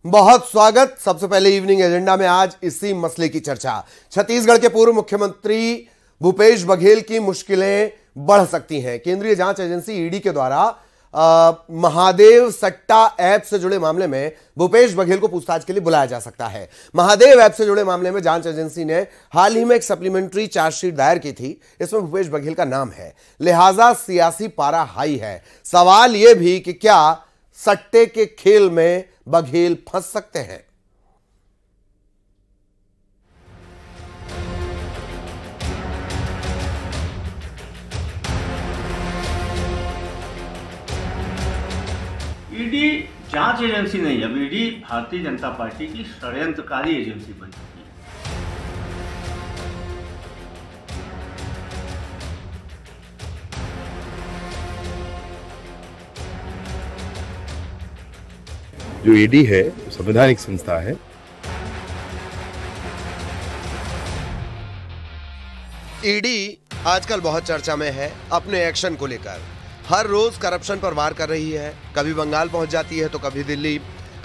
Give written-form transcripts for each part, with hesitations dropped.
बहुत स्वागत। सबसे पहले इवनिंग एजेंडा में आज इसी मसले की चर्चा। छत्तीसगढ़ के पूर्व मुख्यमंत्री भूपेश बघेल की मुश्किलें बढ़ सकती हैं। केंद्रीय जांच एजेंसी ईडी के द्वारा महादेव सट्टा ऐप से जुड़े मामले में भूपेश बघेल को पूछताछ के लिए बुलाया जा सकता है। महादेव ऐप से जुड़े मामले में जांच एजेंसी ने हाल ही में एक सप्लीमेंट्री चार्जशीट दायर की थी। इसमें भूपेश बघेल का नाम है, लिहाजा सियासी पारा हाई है। सवाल यह भी कि क्या सट्टे के खेल में बघेल फंस सकते हैं। ईडी जांच एजेंसी नहीं, अब ईडी भारतीय जनता पार्टी की षड्यंत्रकारी एजेंसी बन चुकी है। जो ईडी है संवैधानिक संस्था है। ईडी आजकल बहुत चर्चा में है अपने एक्शन को लेकर। हर रोज करप्शन पर वार कर रही है। कभी बंगाल पहुंच जाती है तो कभी दिल्ली,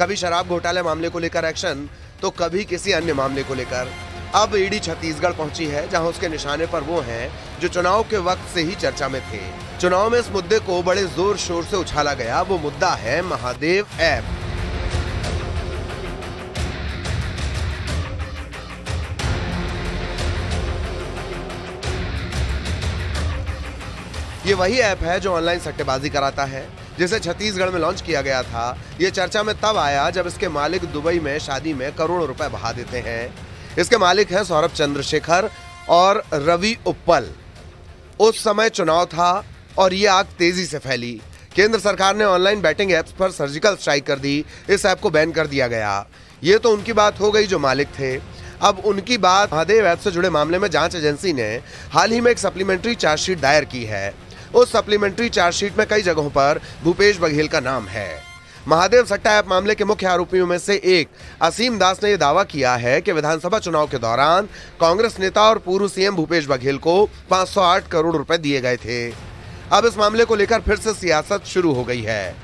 कभी शराब घोटाले मामले को लेकर एक्शन तो कभी किसी अन्य मामले को लेकर। अब ईडी छत्तीसगढ़ पहुंची है, जहां उसके निशाने पर वो हैं जो चुनाव के वक्त से ही चर्चा में थे। चुनाव में इस मुद्दे को बड़े जोर शोर से उछाला गया। वो मुद्दा है महादेव ऐप। ये वही ऐप है जो ऑनलाइन सट्टेबाजी कराता है, जिसे छत्तीसगढ़ में लॉन्च किया गया था। ये चर्चा में तब आया जब इसके मालिक दुबई में शादी में करोड़ों रुपए बहा देते हैं। इसके मालिक हैं सौरभ चंद्रशेखर और रवि उप्पल। उस समय चुनाव था और ये आग तेजी से फैली। केंद्र सरकार ने ऑनलाइन बैटिंग ऐप्स पर सर्जिकल स्ट्राइक कर दी। इस ऐप को बैन कर दिया गया। ये तो उनकी बात हो गई जो मालिक थे। अब उनकी बात महादेव ऐप से जुड़े मामले में जांच एजेंसी ने हाल ही में एक सप्लीमेंट्री चार्जशीट दायर की है। उस सप्लीमेंट्री चार्जशीट में कई जगहों पर भूपेश बघेल का नाम है। महादेव सट्टा ऐप मामले के मुख्य आरोपियों में से एक असीम दास ने यह दावा किया है कि विधानसभा चुनाव के दौरान कांग्रेस नेता और पूर्व सीएम भूपेश बघेल को 508 करोड़ रुपए दिए गए थे। अब इस मामले को लेकर फिर से सियासत शुरू हो गई है।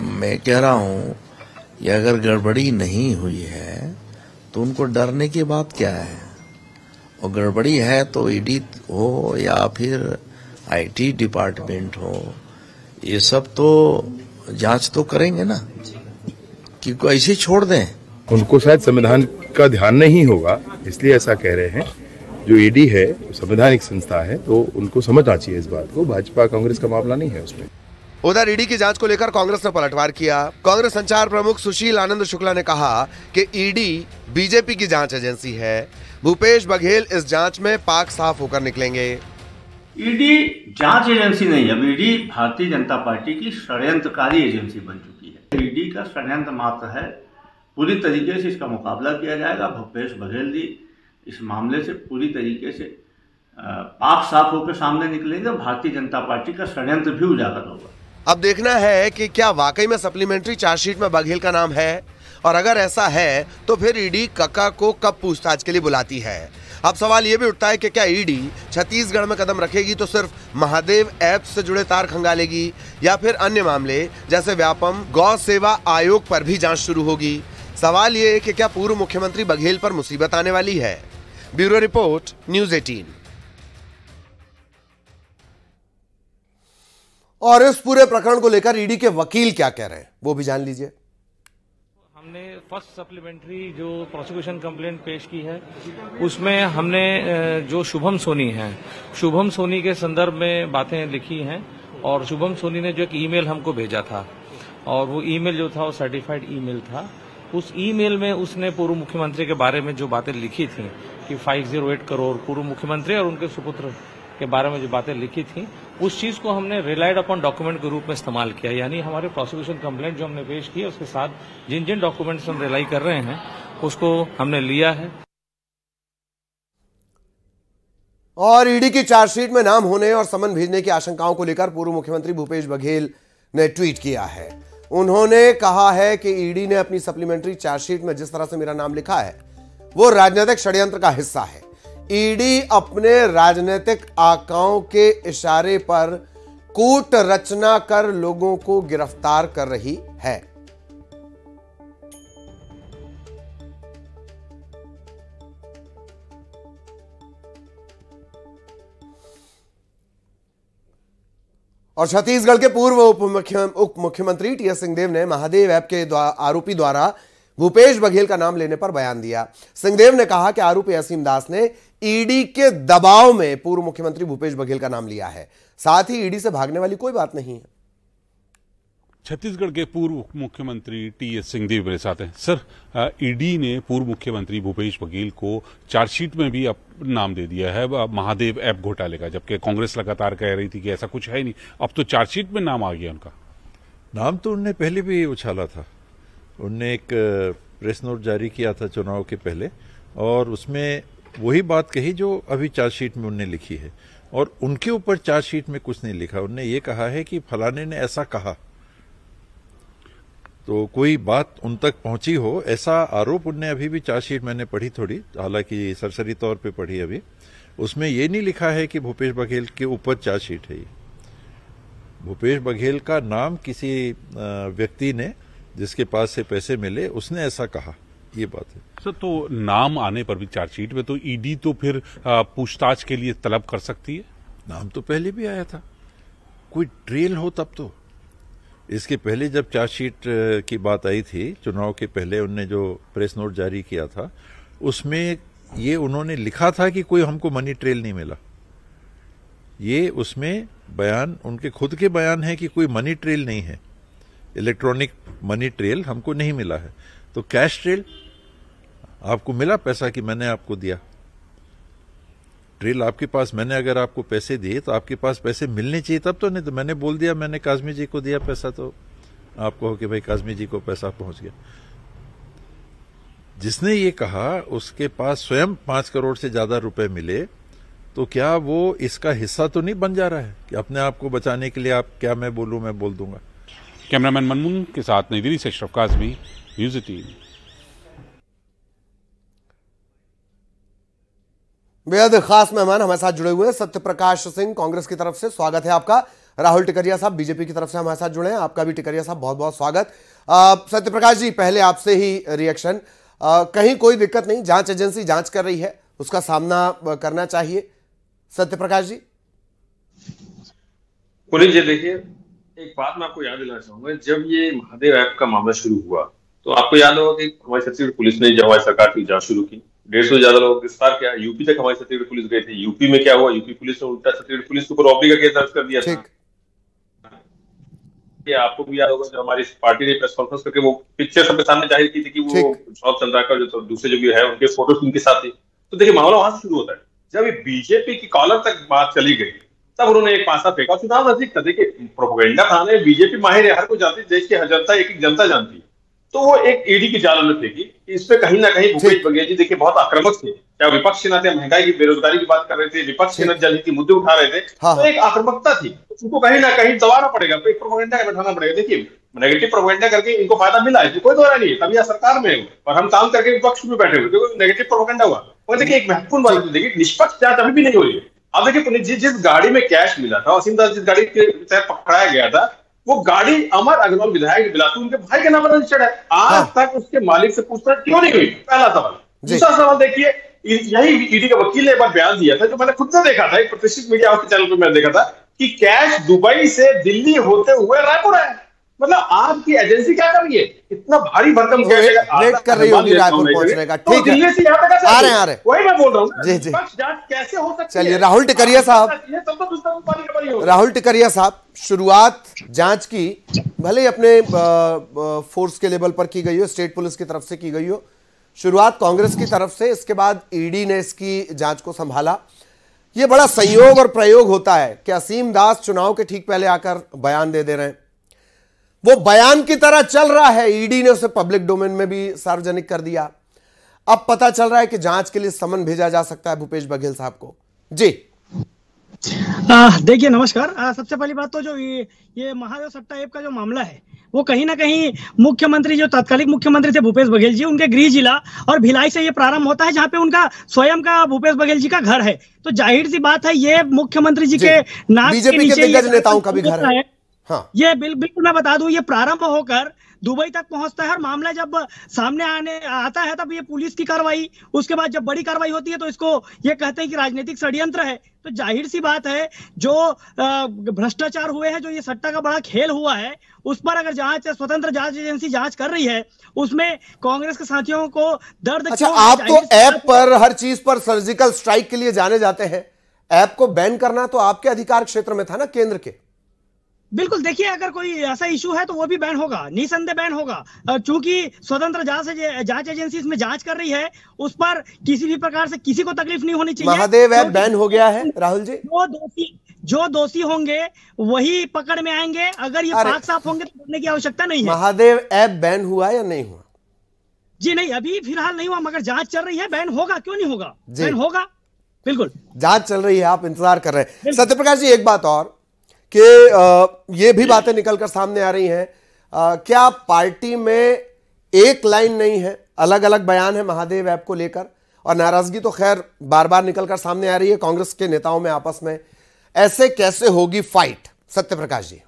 मैं कह रहा हूं कि अगर गड़बड़ी नहीं हुई है तो उनको डरने की बात क्या है। और गड़बड़ी है तो ईडी हो या फिर आईटी डिपार्टमेंट हो, ये सब तो जांच तो करेंगे ना, कि कोई ऐसे छोड़ दें। उनको शायद संविधान का ध्यान नहीं होगा, इसलिए ऐसा कह रहे हैं। जो ईडी है संवैधानिक संस्था है, तो उनको समझना चाहिए इस बात को। भाजपा कांग्रेस का मामला नहीं है उसमें। उधर ईडी की जांच को लेकर कांग्रेस ने पलटवार किया। कांग्रेस संचार प्रमुख सुशील आनंद शुक्ला ने कहा कि ईडी बीजेपी की जांच एजेंसी है। भूपेश बघेल इस जांच में पाक साफ होकर निकलेंगे। ईडी जांच एजेंसी नहीं, अब ईडी भारतीय जनता पार्टी की षड्यंत्रकारी एजेंसी बन चुकी है। ईडी का षड्यंत्र मात्र है। पूरी तरीके से इसका मुकाबला किया जाएगा। भूपेश बघेल जी इस मामले से पूरी तरीके से पाक साफ होकर सामने निकलेंगे। भारतीय जनता पार्टी का षड्यंत्र भी उजागर होगा। अब देखना है कि क्या वाकई में सप्लीमेंट्री चार्जशीट में बघेल का नाम है, और अगर ऐसा है तो फिर ईडी कक्का को कब पूछताछ के लिए बुलाती है। अब सवाल यह भी उठता है कि क्या ईडी छत्तीसगढ़ में कदम रखेगी तो सिर्फ महादेव ऐप से जुड़े तार खंगालेगी, या फिर अन्य मामले जैसे व्यापम गौ सेवा आयोग पर भी जांच शुरू होगी। सवाल यह है कि क्या पूर्व मुख्यमंत्री बघेल पर मुसीबत आने वाली है। Bureau report, news 18। और इस पूरे प्रकरण को लेकर ईडी के वकील क्या कह रहे हैं वो भी जान लीजिए। हमने फर्स्ट सप्लीमेंट्री जो प्रोसिक्यूशन कंप्लेंट पेश की है, उसमें हमने जो शुभम सोनी है, शुभम सोनी के संदर्भ में बातें लिखी हैं। और शुभम सोनी ने जो एक ईमेल हमको भेजा था, और वो ईमेल जो था वो सर्टिफाइड ईमेल था। उस ईमेल में उसने पूर्व मुख्यमंत्री के बारे में जो बातें लिखी थी कि 508 करोड़ पूर्व मुख्यमंत्री और उनके सुपुत्र के बारे में जो बातें लिखी थी, उस चीज को हमने रिलाइड अपॉन डॉक्यूमेंट के रूप में इस्तेमाल किया। यानी हमारे प्रोसिक्यूशन कंप्लेंट जो हमने पेश की है उसके साथ जिन जिन डॉक्यूमेंट्स हम रिलाई कर रहे हैं उसको हमने लिया है। और ईडी की चार्जशीट में नाम होने और समन भेजने की आशंकाओं को लेकर पूर्व मुख्यमंत्री भूपेश बघेल ने ट्वीट किया है। उन्होंने कहा है कि ईडी ने अपनी सप्लीमेंट्री चार्जशीट में जिस तरह से मेरा नाम लिखा है वो राजनीतिक षड्यंत्र का हिस्सा है। ईडी अपने राजनीतिक आकाओं के इशारे पर कूट रचना कर लोगों को गिरफ्तार कर रही है। और छत्तीसगढ़ के पूर्व उप मुख्यमंत्री टीएस सिंहदेव ने महादेव ऐप के आरोपी द्वारा भूपेश बघेल का नाम लेने पर बयान दिया। सिंहदेव ने कहा कि आरोपी असीम दास ने ईडी के दबाव में पूर्व मुख्यमंत्री भूपेश बघेल का नाम लिया है, साथ ही ईडी से भागने वाली कोई बात नहीं है। छत्तीसगढ़ के पूर्व मुख्यमंत्री टीएस सिंहदेव मेरे साथ हैं। सर, ईडी ने पूर्व मुख्यमंत्री भूपेश बघेल को चार्जशीट में भी अब नाम दे दिया है महादेव ऐप घोटाले का, जबकि कांग्रेस लगातार कह रही थी कि ऐसा कुछ है ही नहीं। अब तो चार्जशीट में नाम आ गया उनका। नाम तो उनने पहले भी उछाला था। उनने एक प्रेस नोट जारी किया था चुनाव के पहले, और उसमें वही बात कही जो अभी चार्जशीट में उनने लिखी है, और उनके ऊपर चार्जशीट में कुछ नहीं लिखा। उनने ये कहा है कि फलाने ने ऐसा कहा, तो कोई बात उन तक पहुंची हो ऐसा आरोप उनने अभी भी चार्जशीट मैंने पढ़ी थोड़ी, हालांकि सरसरी तौर पे पढ़ी अभी, उसमें ये नहीं लिखा है कि भूपेश बघेल के ऊपर चार्जशीट है। ये भूपेश बघेल का नाम किसी व्यक्ति ने जिसके पास से पैसे मिले उसने ऐसा कहा, ये बात है। सर, तो नाम आने पर भी चार्जशीट में तो ईडी तो फिर पूछताछ के लिए तलब कर सकती है। नाम तो पहले भी आया था, कोई ट्रेल हो तब तो। इसके पहले जब चार्जशीट की बात आई थी चुनाव के पहले, उनने जो प्रेस नोट जारी किया था उसमें ये उन्होंने लिखा था कि कोई हमको मनी ट्रेल नहीं मिला। ये उसमें बयान उनके खुद के बयान है कि कोई मनी ट्रेल नहीं है, इलेक्ट्रॉनिक मनी ट्रेल हमको नहीं मिला है। तो कैश ट्रेल आपको मिला पैसा कि मैंने आपको दिया? ट्रेल आपके पास, मैंने अगर आपको पैसे दिए तो आपके पास पैसे मिलने चाहिए तब तो, नहीं तो मैंने बोल दिया मैंने काजमी जी को दिया पैसा तो आप कहो कि भाई काजमी जी को पैसा पहुंच गया। जिसने ये कहा उसके पास स्वयं 5 करोड़ से ज्यादा रुपए मिले, तो क्या वो इसका हिस्सा तो नहीं बन जा रहा है कि अपने आप को बचाने के लिए आप क्या मैं बोलूं, मैं बोल दूंगा। कैमरामैन मनमुन के साथ नई दिल्ली से अशरफ काज़मी, न्यूज़ 18। बेहद खास मेहमान हमारे साथ जुड़े हुए हैं सत्य प्रकाश सिंह, कांग्रेस की तरफ से स्वागत है आपका। राहुल टिकरिया साहब बीजेपी की तरफ से हमारे साथ जुड़े हैं, आपका भी टिकरिया साहब बहुत बहुत स्वागत। सत्य प्रकाश जी, पहले आपसे ही रिएक्शन, कहीं कोई दिक्कत नहीं, जांच एजेंसी जांच कर रही है, उसका सामना करना चाहिए। सत्य प्रकाश जी। पुनीत जी, देखिए एक बात मैं आपको याद दिलाना चाहूंगा, जब ये महादेव ऐप का मामला शुरू हुआ तो आपको याद होगा कि हमारी छत्तीसगढ़ पुलिस ने जब हमारी सरकार की जांच शुरू की, 150 से ज्यादा लोग गिरफ्तार किया। यूपी तक हमारी छत्तीसगढ़ पुलिस गए थे। यूपी में क्या हुआ, यूपी पुलिस ने उल्टा छत्तीसगढ़ पुलिस के ऊपर रॉबरी का केस दर्ज कर दिया था। आपको भी याद होगा जब हमारी पार्टी ने प्रेस कॉन्फ्रेंस करके वो पिक्चर सबके सामने जाहिर की थी कि वो सौरभ चंद्राकर जो दूसरे जो भी है उनके फोटोज उनके साथ थी। तो देखिए मामला वहां से शुरू होता है। जब बीजेपी की कॉलर तक बात चली गई तब उन्होंने एक पासा फेंका, चुनाव नजदीक था। देखिए प्रोपेगेंडा बनाने बीजेपी माहिर है, हर कोई जानती, देश की हर जनता, एक जनता जानती। तो वो एक ईडी की जाल में फेंकी, इसमें कहीं ना कहीं भूपेश बघेल जी देखिए बहुत आक्रामक थे, क्या विपक्ष के नाते महंगाई की बेरोजगारी की बात कर रहे थे, विपक्ष के नाते जनहित के मुद्दे उठा रहे थे। तो एक आक्रामकता थी, उनको कहीं ना कहीं दबाना पड़ेगा, एक प्रोपेगेंडा बैठाना पड़ेगा। देखिए नेगेटिव प्रोपेगेंडा करके इनको फायदा मिला है, कोई दोहरा नहीं है, तभी सरकार में है और हम काम करके विपक्ष में बैठे हुए, क्योंकि नेगेटिव प्रोपेगेंडा हुआ। और देखिए एक महत्वपूर्ण बात, देखिए निष्पक्ष जांच अभी भी नहीं हो रही है। अब देखिए जिस गाड़ी में कैश मिला था, असीम दास जिस गाड़ी के तहत पकड़ाया गया था, वो गाड़ी अमर अग्रवाल विधायक बिलासपुर उनके भाई के नाम पर रजिस्टर्ड है। आज तक उसके मालिक से पूछताछ क्यों नहीं हुई? पहला सवाल। दूसरा सवाल देखिए, यही ईडी का वकील ने एक बार बयान दिया था जो मैंने खुद से देखा था, एक प्रतिष्ठित मीडिया हाउस के चैनल पर मैंने देखा था कि कैश दुबई से दिल्ली होते हुए रायपुर है। मतलब आपकी एजेंसी क्या कर रही है? इतना भारी भरकम कैश वेट कर रही होगी रायपुर पहुंचने का। ठीक है, आ रहे हैं वही मैं बोल रहा हूँ। जी जी, जांच कैसे हो सकती है? चलिए राहुल टिकरिया साहब, राहुल टिकरिया साहब, शुरुआत जांच की भले ही अपने फोर्स के लेवल पर की गई हो, स्टेट पुलिस की तरफ से की गई हो, शुरुआत कांग्रेस की तरफ से, इसके बाद ईडी ने इसकी जांच को संभाला। ये बड़ा संयोग और प्रयोग होता है कि असीम दास चुनाव के ठीक पहले आकर बयान दे रहे हैं, वो बयान की तरह चल रहा है, ईडी ने उसे पब्लिक डोमेन में भी सार्वजनिक कर दिया। अब पता चल रहा है कि जांच के लिए समन भेजा जा सकता है भूपेश बघेल साहब को। जी देखिए नमस्कार। सबसे पहली बात तो जो ये महादेव सट्टा ऐप का जो मामला है वो कहीं ना कहीं मुख्यमंत्री जो तत्कालीन मुख्यमंत्री थे भूपेश बघेल जी, उनके गृह जिला और भिलाई से ये प्रारंभ होता है, जहाँ पे उनका स्वयं का भूपेश बघेल जी का घर है। तो जाहिर सी बात है ये मुख्यमंत्री जी के नाक के नीचे नेताओं का भी घर है। हाँ। ये बिल्कुल मैं बता दूं, ये प्रारंभ होकर दुबई तक पहुंचता है और मामला जब सामने आने आता है तब ये पुलिस की कार्रवाई, उसके बाद जब बड़ी कार्रवाई होती है तो इसको ये कहते हैं कि राजनीतिक षड्यंत्र है। तो जाहिर सी बात है जो भ्रष्टाचार हुए हैं, जो ये सट्टा का बड़ा खेल हुआ है, उस पर अगर जांच स्वतंत्र जांच एजेंसी जांच कर रही है, उसमें कांग्रेस के साथियों को दर्द अच्छा, आप तो ऐप पर हर चीज पर सर्जिकल स्ट्राइक के लिए जाने जाते हैं। ऐप को बैन करना तो आपके अधिकार क्षेत्र में था ना, केंद्र के। बिल्कुल, देखिए अगर कोई ऐसा इशू है तो वो भी बैन होगा, निसंदेह बैन होगा। चूंकि स्वतंत्र जांच एजेंसी इसमें जांच कर रही है, उस पर किसी भी प्रकार से किसी को तकलीफ नहीं होनी चाहिए। महादेव ऐप बैन हो गया है राहुल जी। जो दोषी होंगे वही पकड़ में आएंगे, अगर ये पाक साफ होंगे तो डरने की आवश्यकता नहीं है। महादेव ऐप बैन हुआ या नहीं हुआ? जी नहीं, अभी फिलहाल नहीं हुआ, मगर जांच चल रही है। बैन होगा, क्यों नहीं होगा, बैन होगा, बिल्कुल जांच चल रही है, आप इंतजार कर रहे हैं। सत्यप्रकाश जी, एक बात और कि ये भी बातें निकलकर सामने आ रही हैं, क्या पार्टी में एक लाइन नहीं है, अलग अलग बयान है महादेव ऐप को लेकर, और नाराजगी तो खैर बार बार निकलकर सामने आ रही है कांग्रेस के नेताओं में आपस में। ऐसे कैसे होगी फाइट, सत्यप्रकाश जी?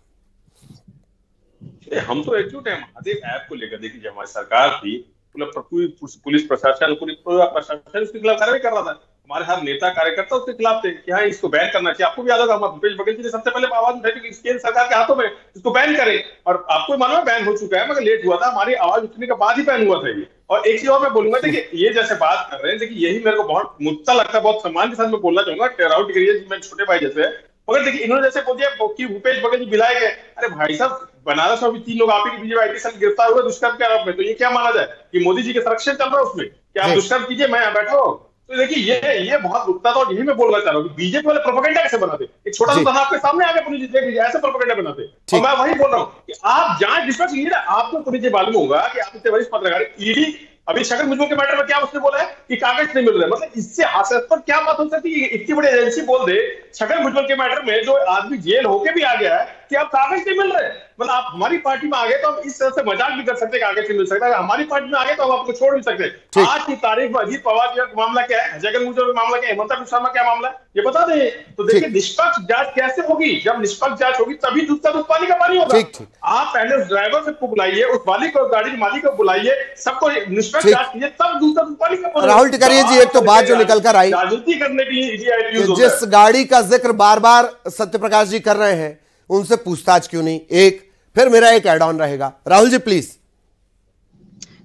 हम तो एकजुट है महादेव ऐप को लेकर। देखिए, जब हमारी सरकार थी, पुलिस प्रशासन, पूरा प्रशासन उसके खिलाफ कार्रवाई कर रहा था। हमारे हर नेता कार्यकर्ता उसके खिलाफ थे कि हाँ, इसको बैन करना चाहिए। आपको भी याद होगा, भूपेश बघेल जी ने सबसे पहले आवाज उठाई कि केंद्र सरकार के हाथों में, इसको बैन करें। और आपको मालूम है बैन हो चुका है, मगर लेट हुआ था। हमारी आवाज उठने के बाद ही बैन हुआ था ये। और एक चीज और मैं बोलूंगा, देखिए ये जैसे बात कर रहे हैं, देखिए यही मेरे को बहुत मुद्दा लगता है, बहुत सम्मान के साथ मैं बोलना चाहूंगा। राहुल टिकरिया जी मैं छोटे भाई जैसे, मगर देखिए इन्होंने जैसे बोल दिया कि भूपेश बघेल जी बिलाए गए। अरे भाई साहब, बनारस में भी 3 लोग आप ही की बीजेपी आईटी सेल गिरफ्तार हुए दुष्कर्म के आरोप में। तो ये क्या माना जाए कि मोदी जी के संरक्षण चल रहा है उसमें? क्या आप दुष्कर्म कीजिए, मैं यहाँ बैठा हूँ? तो देखिए ये बहुत दुखता था, और यही मैं बोलना चाह रहा हूँ कि बीजेपी वाले प्रोपेगेंडा कैसे बनाते। एक छोटा सा आपके सामने आगे पुलिस देख लीजिए, ऐसे प्रोपेगेंडा बनाते। और मैं वही बोल रहा हूँ कि आप जांच निष्पक्ष कीजिए ना। आपको पुलिस ये मालूम होगा कि आप इतने वरिष्ठ पत्रकार, ईडी अभी छगन भुजबल के मैटर में क्या उसने बोला है कि कागज नहीं मिल रहे। मतलब इससे हास्यास्पद क्या बात हो सकती है? इतनी बड़ी एजेंसी बोल दे छगन भुजबल के मैटर में, जो आदमी जेल होके भी आ गया है, कि अब कागज नहीं मिल रहे। मतलब आप हमारी पार्टी में आ गए तो हम इस तरह से मजाक भी कर सकते हैं, कागज नहीं मिल सकता। हमारी पार्टी में आ गए तो हम आपको छोड़ भी सकते। आज की तारीख में अजीत पवार जी का मामला क्या है, जगन भुजबल का मामला क्या है, हेमंता बिस्वा शर्मा क्या मामला है, ये बता दें। तो देखिए, निष्पक्ष जांच कैसे होगी? जब निष्पक्ष जांच होगी तभी दूध का दूध पानी का पानी होगा। आप पहले उस ड्राइवर को बुलाइए, उस मालिक को, गाड़ी के मालिक को बुलाइए, सबको निष्पक्ष जांच कीजिए, तब दूध का दूध पानी का। राहुल टिकरिया जी, एक तो बात जो निकल कर आई, राजनीति करने के लिए जिस गाड़ी का जिक्र बार बार सत्यप्रकाश जी कर रहे हैं, उनसे पूछताछ क्यों नहीं? एक फिर मेरा एक एड ऑन रहेगा। राहुल जी प्लीज।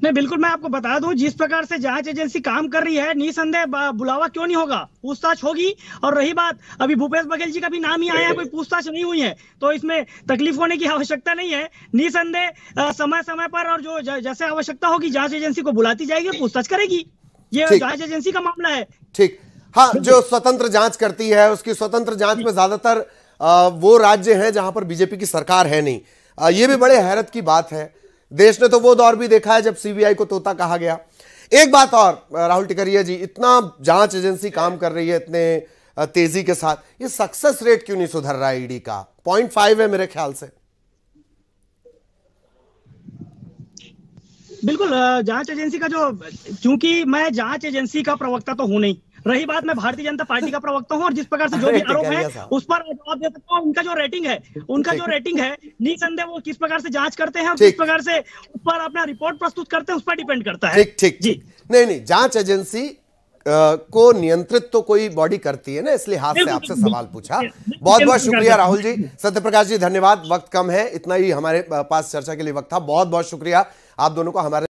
नहीं, बिल्कुल, मैं आपको बता दूं, जिस प्रकार से जांच एजेंसी काम कर रही है, निसंदेह बुलावा क्यों नहीं होगा, पूछताछ होगी। और रही बात, अभी भूपेश बघेल जी का भी नाम ही आया है, कोई पूछताछ नहीं हुई है, तो इसमें तकलीफ होने की आवश्यकता नहीं है। निसंदेह समय समय पर और जो जैसे आवश्यकता होगी जांच एजेंसी को बुलाती जाएगी और पूछताछ करेगी। ये जांच एजेंसी का मामला है। ठीक, हाँ, जो स्वतंत्र जांच करती है, उसकी स्वतंत्र जांच में ज्यादातर वो राज्य हैं जहां पर बीजेपी की सरकार है नहीं। ये भी बड़े हैरत की बात है। देश ने तो वो दौर भी देखा है जब सीबीआई को तोता कहा गया। एक बात और राहुल टिकरिया जी, इतना जांच एजेंसी काम कर रही है इतने तेजी के साथ, ये सक्सेस रेट क्यों नहीं सुधर रहा है? ईडी का 0.5 है मेरे ख्याल से। बिल्कुल, जांच एजेंसी का जो, चूंकि मैं जांच एजेंसी का प्रवक्ता तो हूं नहीं, रही बात मैं भारतीय जनता पार्टी का प्रवक्ता हूं, और जिस प्रकार से जो भी आरोप है उस पर जवाब दे सकता हूं। उनका जो रेटिंग है निसंदेह वो किस प्रकार से जांच करते हैं और किस प्रकार से उस पर अपना रिपोर्ट प्रस्तुत करते हैं, उस पर डिपेंड करता है। ठीक जी, नहीं, जांच एजेंसी को नियंत्रित तो कोई बॉडी करती है ना, इसलिए हाथ से आपसे सवाल पूछा। बहुत बहुत शुक्रिया राहुल जी। सत्यप्रकाश जी धन्यवाद, वक्त कम है, इतना ही हमारे पास चर्चा के लिए वक्त था। बहुत बहुत शुक्रिया आप दोनों को हमारे